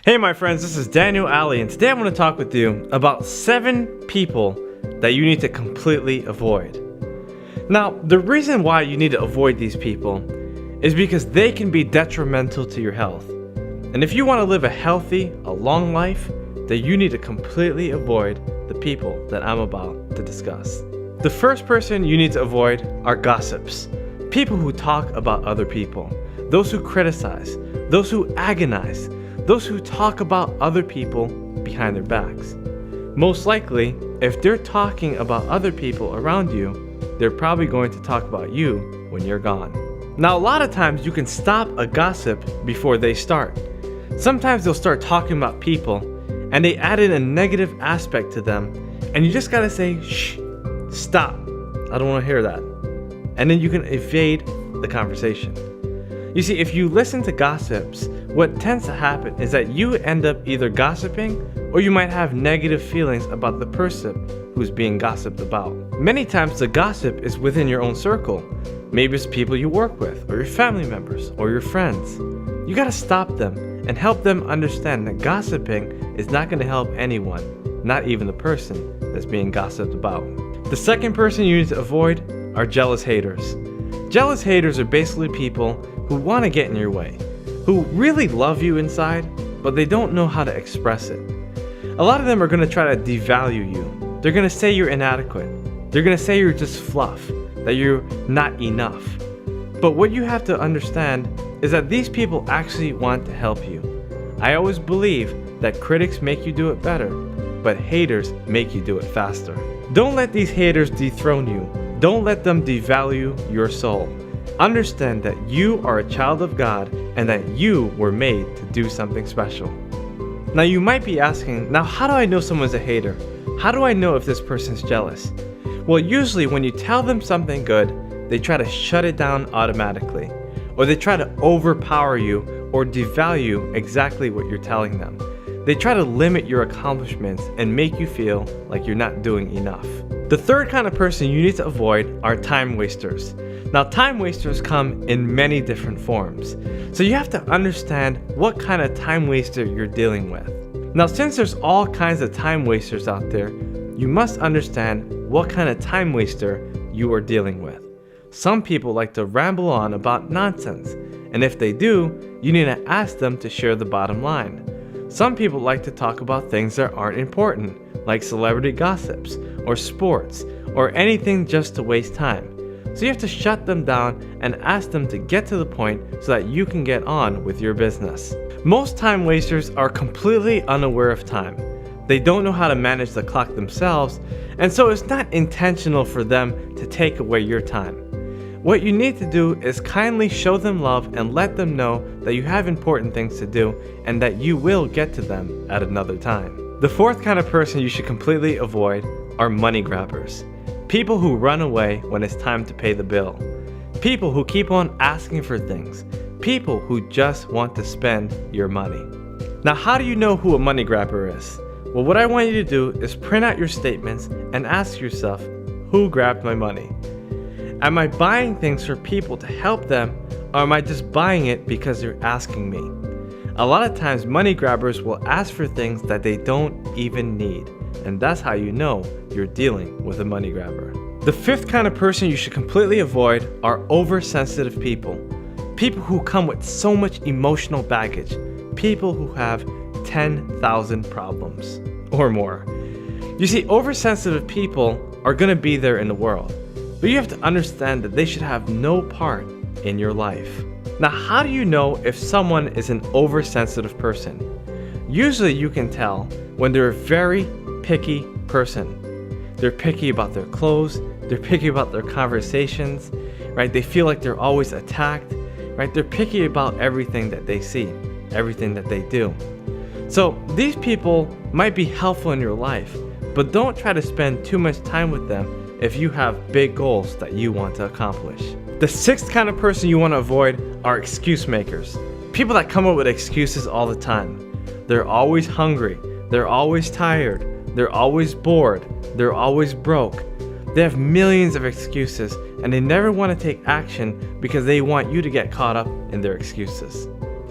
Hey my friends, this is Daniel Alley, and today I want to talk with you about 7 people that you need to completely avoid. Now, the reason why you need to avoid these people is because they can be detrimental to your health. And if you want to live a healthy, a long life, then you need to completely avoid the people that I'm about to discuss. The first person you need to avoid are gossips. People who talk about other people, those who criticize, those who agonize, those who talk about other people behind their backs. Most likely, if they're talking about other people around you, they're probably going to talk about you when you're gone. Now, a lot of times you can stop a gossip before they start. Sometimes they'll start talking about people and they add in a negative aspect to them, and you just gotta say, shh, stop, I don't wanna hear that. And then you can evade the conversation. You see, if you listen to gossips, what tends to happen is that you end up either gossiping or you might have negative feelings about the person who's being gossiped about. Many times the gossip is within your own circle. Maybe it's people you work with, or your family members, or your friends. You gotta stop them and help them understand that gossiping is not gonna help anyone, not even the person that's being gossiped about. The second person you need to avoid are jealous haters. Jealous haters are basically people who want to get in your way, who really love you inside, but they don't know how to express it. A lot of them are going to try to devalue you. They're going to say you're inadequate. They're going to say you're just fluff, that you're not enough. But what you have to understand is that these people actually want to help you. I always believe that critics make you do it better, but haters make you do it faster. Don't let these haters dethrone you. Don't let them devalue your soul. Understand that you are a child of God and that you were made to do something special. Now you might be asking, now how do I know someone's a hater? How do I know if this person's jealous? Well, usually when you tell them something good, they try to shut it down automatically, or they try to overpower you or devalue exactly what you're telling them. They try to limit your accomplishments and make you feel like you're not doing enough. The third kind of person you need to avoid are time wasters. Now, time wasters come in many different forms, so you have to understand what kind of time waster you're dealing with. Now, since there's all kinds of time wasters out there, you must understand what kind of time waster you are dealing with. Some people like to ramble on about nonsense, and if they do, you need to ask them to share the bottom line. Some people like to talk about things that aren't important, like celebrity gossips, or sports, or anything just to waste time. So you have to shut them down and ask them to get to the point so that you can get on with your business. Most time wasters are completely unaware of time. They don't know how to manage the clock themselves, and so it's not intentional for them to take away your time. What you need to do is kindly show them love and let them know that you have important things to do and that you will get to them at another time. The fourth kind of person you should completely avoid are money grabbers. People who run away when it's time to pay the bill. People who keep on asking for things. People who just want to spend your money. Now, how do you know who a money grabber is? Well, what I want you to do is print out your statements and ask yourself, who grabbed my money? Am I buying things for people to help them, or am I just buying it because they're asking me? A lot of times money grabbers will ask for things that they don't even need, and that's how you know you're dealing with a money grabber. The fifth kind of person you should completely avoid are oversensitive people. People who come with so much emotional baggage. People who have 10,000 problems or more. You see, oversensitive people are going to be there in the world, but you have to understand that they should have no part in your life. Now, how do you know if someone is an oversensitive person? Usually you can tell when they're a very picky person. They're picky about their clothes, they're picky about their conversations, right? They feel like they're always attacked, right? They're picky about everything that they see, everything that they do. So these people might be helpful in your life, but don't try to spend too much time with them if you have big goals that you want to accomplish. The sixth kind of person you want to avoid are excuse makers. People that come up with excuses all the time. They're always hungry, they're always tired, they're always bored, they're always broke. They have millions of excuses and they never want to take action because they want you to get caught up in their excuses.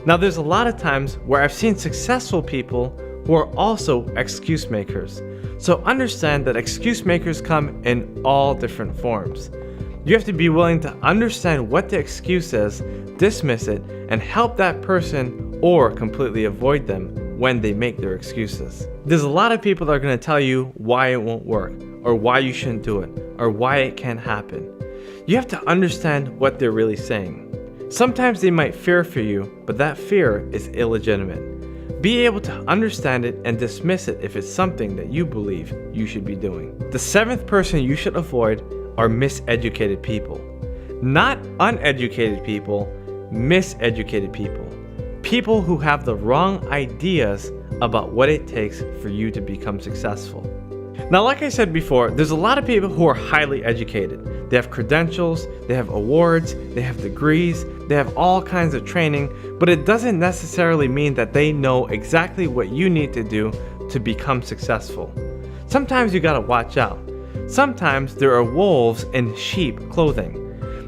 Now, there's a lot of times where I've seen successful people who are also excuse makers. So understand that excuse makers come in all different forms. You have to be willing to understand what the excuse is, dismiss it, and help that person or completely avoid them when they make their excuses. There's a lot of people that are going to tell you why it won't work, or why you shouldn't do it, or why it can't happen. You have to understand what they're really saying. Sometimes they might fear for you, but that fear is illegitimate. Be able to understand it and dismiss it if it's something that you believe you should be doing. The seventh person you should avoid are miseducated people. Not uneducated people, miseducated people. People who have the wrong ideas about what it takes for you to become successful. Now, like I said before, there's a lot of people who are highly educated. They have credentials, they have awards, they have degrees, they have all kinds of training, but it doesn't necessarily mean that they know exactly what you need to do to become successful. Sometimes you gotta watch out. Sometimes there are wolves in sheep clothing.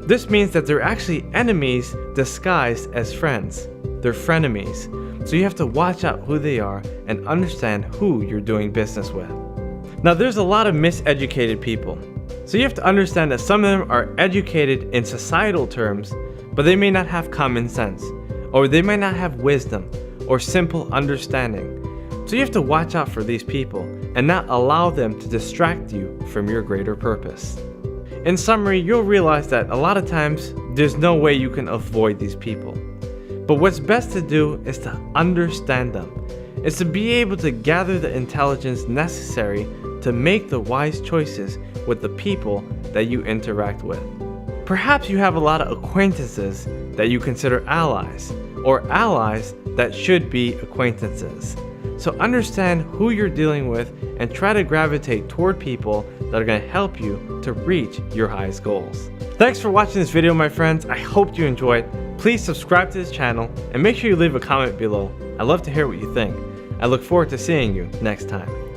This means that they're actually enemies disguised as friends. They're frenemies. So you have to watch out who they are and understand who you're doing business with. Now, there's a lot of miseducated people. So you have to understand that some of them are educated in societal terms, but they may not have common sense, or they may not have wisdom or simple understanding. So you have to watch out for these people and not allow them to distract you from your greater purpose. In summary, you'll realize that a lot of times there's no way you can avoid these people. But what's best to do is to understand them. It's to be able to gather the intelligence necessary to make the wise choices with the people that you interact with. Perhaps you have a lot of acquaintances that you consider allies, or allies that should be acquaintances. So understand who you're dealing with and try to gravitate toward people that are going to help you to reach your highest goals. Thanks for watching this video, my friends. I hope you enjoyed. Please subscribe to this channel and make sure you leave a comment below. I'd love to hear what you think. I look forward to seeing you next time.